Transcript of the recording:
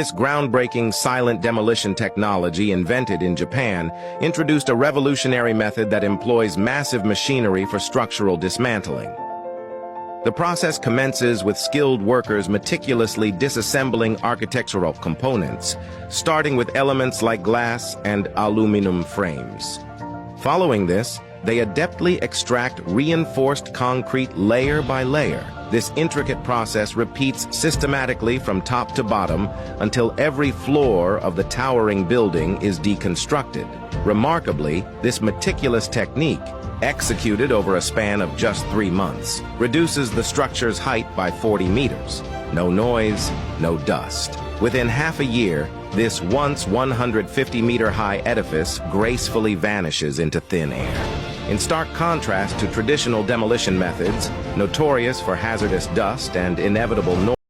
This groundbreaking silent demolition technology invented in Japan introduced a revolutionary method that employs massive machinery for structural dismantling. The process commences with skilled workers meticulously disassembling architectural components, starting with elements like glass and aluminum frames. Following this, they adeptly extract reinforced concrete layer by layer. This intricate process repeats systematically from top to bottom until every floor of the towering building is deconstructed. Remarkably, this meticulous technique, executed over a span of just 3 months, reduces the structure's height by 40 meters. No noise, no dust. Within half a year, this once 150-meter-high edifice gracefully vanishes into thin air. In stark contrast to traditional demolition methods, notorious for hazardous dust and inevitable noise,